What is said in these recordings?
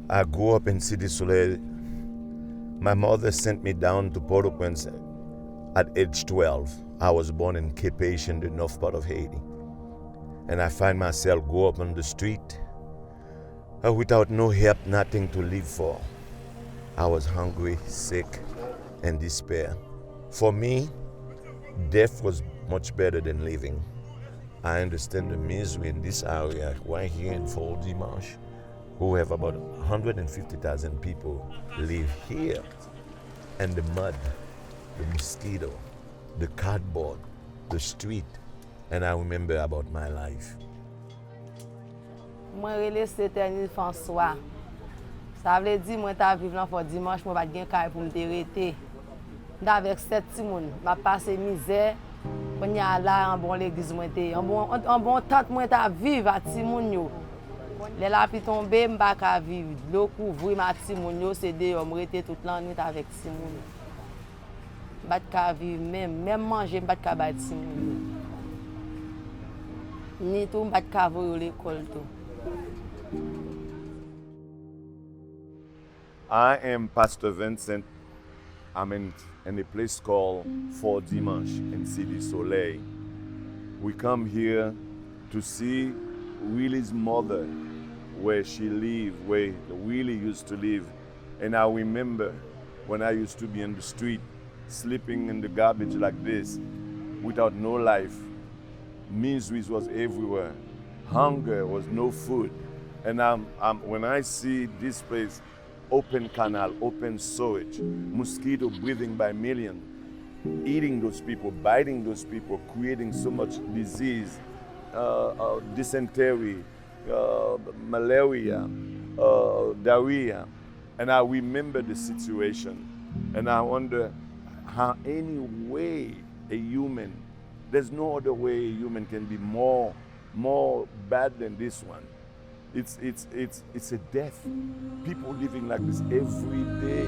I grew up in Cité Soleil. My mother sent me down to Port-au-Prince at age 12. I was born in Cape in the north part of Haiti. And I find myself go up on the street without no help, nothing to live for. I was hungry, sick, and despair. For me, death was much better than living. I understand the misery in this area right here in Fort Dimanche, who have about 150,000 people live here. And the mud, the mosquito, the cardboard, the street, and I remember about my life. Moi relais Éternel François. Ça veut dire moi ta vivre dans Fort Dimanche, moi pas gen kay pour me rester. Avec 7 petits moun, m'a passé misère. On y a là en bon l'église moi té, en bon tante moi ta vivre à ti moun yo. Les la pi tomber, m'pa ka vivre. L'eau couvrir ma ti moun yo, c'est dehors, me rester toute l'année avec ti moun. M'pa ka vivre même manger m'pa ka ba ti moun. Ni tout m'pa ka voyer l'école tout. I am Pastor Vincent. I'm in a place called Fort Dimanche in Cité Soleil. We come here to see Willie's mother, where she lived, where Willie used to live. And I remember when I used to be in the street, sleeping in the garbage like this, without no life. Misery was everywhere. Hunger was no food. And when I see this place, open canal, open sewage, mosquito breathing by millions, eating those people, biting those people, creating so much disease, dysentery, malaria, diarrhea. And I remember the situation. And I wonder how any way a human, there's no other way a human can be more bad than this one. It's a death. People living like this every day.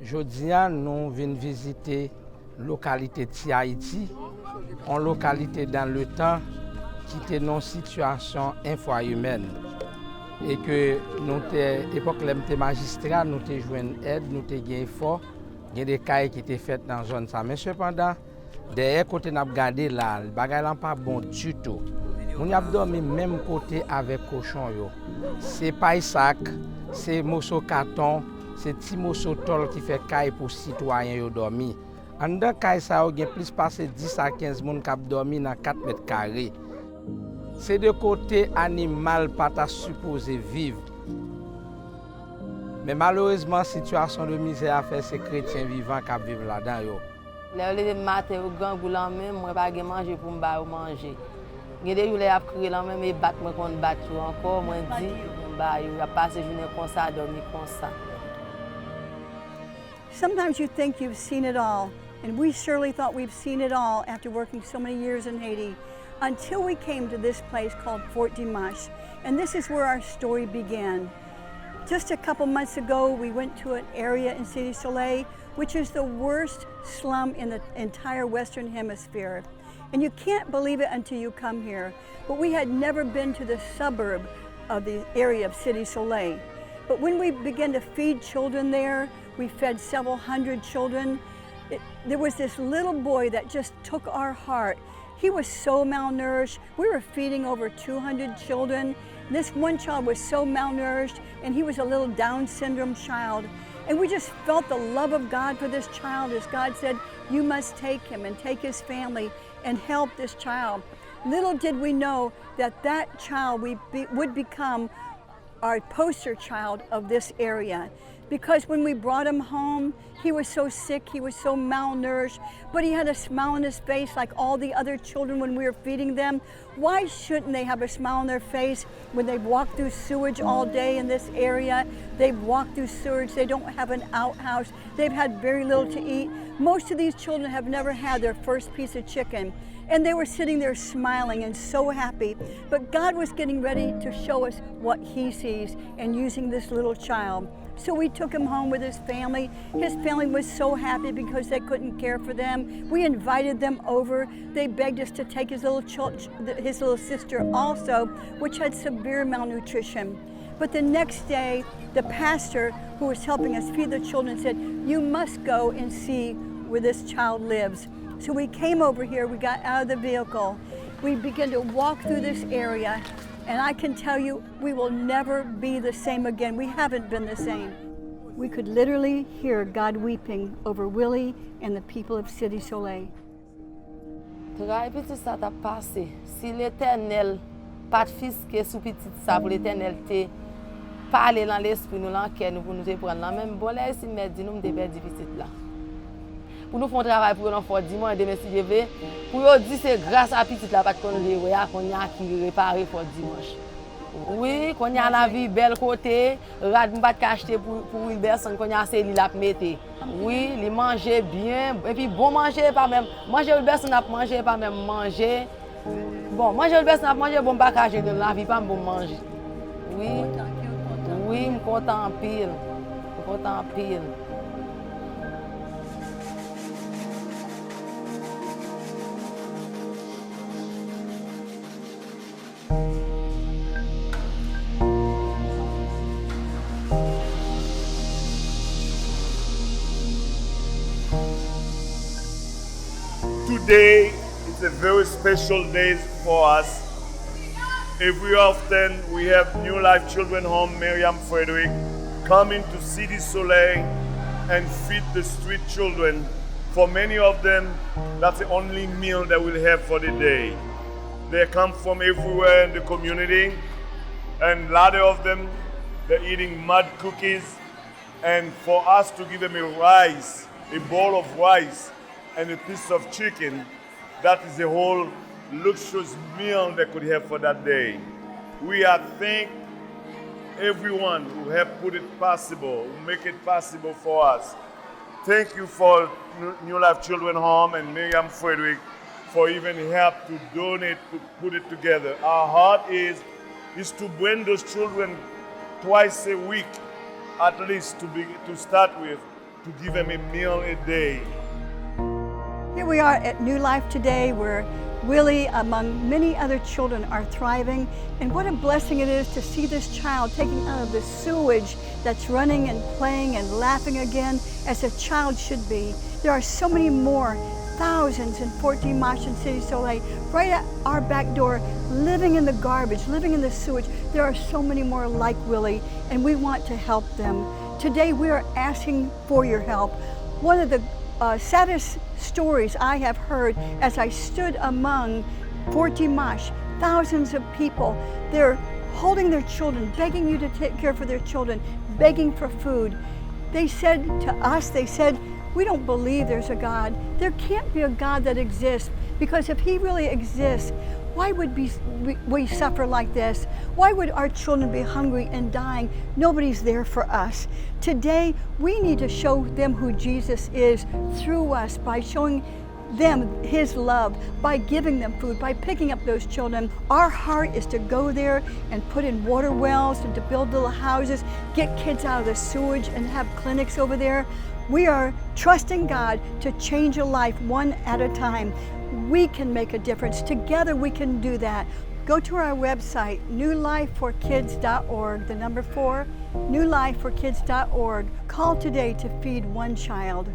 Jodi nous venons visiter la localité de Haïti, une localité dans le temps qui était dans une situation infra-humaine. Et que nous l'époque où nous magistrat, nous avons joué une aide, nous avons gagné effort, il y a des cas qui étaient faits dans la zone. Mais cependant, derrière côté nous avons regardé là, le bagage n'est pas bon du tout. Nous avons dormi même côté avec cochon. C'est pas sac, c'est morceau carton, c'est petit morceau tôle qui fait caille pour citoyens yo dormi. En dedans caille ça il y a plus passé 10 à 15 personnes qui ont dormi dans 4 mètres carrés. C'est de côté animal pas ta supposé vivre. Mais malheureusement, situation de misère a fait ces chrétiens vivants qui vivent là-dedans. Les matin au grand goulan même, moi pas manger pour me manger. Il y a des jours a crié là même et battre moi contre battre encore, moi dit bah il a passé journée comme ça, dormir comme ça. Sometimes you think you've seen it all, and we surely thought we've seen it all after working so many years in Haiti. Until we came to this place called Fort Dimanche, and this is where our story began. Just a couple months ago, we went to an area in Cité Soleil, which is the worst slum in the entire Western Hemisphere. And you can't believe it until you come here. But we had never been to the suburb of the area of Cité Soleil. But when we began to feed children there, we fed several hundred children. There was this little boy that just took our heart. He was so malnourished. We were feeding over 200 children. This one child was so malnourished, and he was a little Down syndrome child. And we just felt the love of God for this child as God said, you must take him and take his family and help this child. Little did we know that that child would become our poster child of this area. Because when we brought him home, he was so sick, he was so malnourished, but he had a smile on his face like all the other children when we were feeding them. Why shouldn't they have a smile on their face when they've walked through sewage all day in this area? They've walked through sewage, they don't have an outhouse, they've had very little to eat. Most of these children have never had their first piece of chicken. And they were sitting there smiling and so happy. But God was getting ready to show us what he sees and using this little child. So we took him home with his family. His family was so happy because they couldn't care for them. We invited them over. They begged us to take his little sister also, which had severe malnutrition. But the next day, the pastor who was helping us feed the children said, "You must go and see where this child lives." So we came over here, we got out of the vehicle. We began to walk through this area, and I can tell you, we will never be the same again. We haven't been the same. We could literally hear God weeping over Willie and the people of Cité Soleil. Travail petit ça t'a passé. Si l'Éternel pas fisqué sous petit ça pour l'Éternel te parler dans l'esprit nous dans cœur nous pour nous te prendre là même bon là ici me dit nous me perdre petit là. Pour nous faire un travail pour nous faire dimanche demain si Dieu veut pour eux dire c'est grâce à petit là pas qu'on les voya qu'on y a qui réparer pour dimanche. Oui, qu'on y a la vie belle côté, rad pas acheter pour une personne qu'on y a c'est li la mettre. Oui, les manger bien et puis bon manger pas même manger une personne n'a manger pas même manger. Bon, manger une personne n'a manger bon pas cacher de la vie pas bon manger. Oui. Oui, me content en pile. Me content en pile. Today is a very special day for us. Every often we have New Life Children Home, Miriam Frederick, coming to Cité Soleil and feed the street children. For many of them, that's the only meal they will have for the day. They come from everywhere in the community, and a lot of them, they're eating mud cookies. And for us to give them a bowl of rice, and a piece of chicken, that is the whole luxurious meal they could have for that day. We are thank everyone who have put it possible, who make it possible for us. Thank you for New Life Children Home and Miriam Frederick for even help to donate, to put it together. Our heart is to bring those children twice a week, at least to start with, to give them a meal a day. Here we are at New Life today where Willie, among many other children, are thriving. And what a blessing it is to see this child taking out of the sewage that's running and playing and laughing again as a child should be. There are so many more, thousands in Fort Dimanche and Cité Soleil, right at our back door, living in the garbage, living in the sewage. There are so many more like Willie, and we want to help them. Today we are asking for your help. One of the saddest stories I have heard as I stood among Fort Dimanche, thousands of people, they're holding their children, begging you to take care for their children, begging for food. They said to us, we don't believe there's a God. There can't be a God that exists, because if He really exists, why would we suffer like this? Why would our children be hungry and dying? Nobody's there for us. Today, we need to show them who Jesus is through us by showing them His love, by giving them food, by picking up those children. Our heart is to go there and put in water wells and to build little houses, get kids out of the sewage and have clinics over there. We are trusting God to change a life one at a time. We can make a difference. Together we can do that. Go to our website, newlifeforkids.org, the number 4, newlifeforkids.org. Call today to feed one child.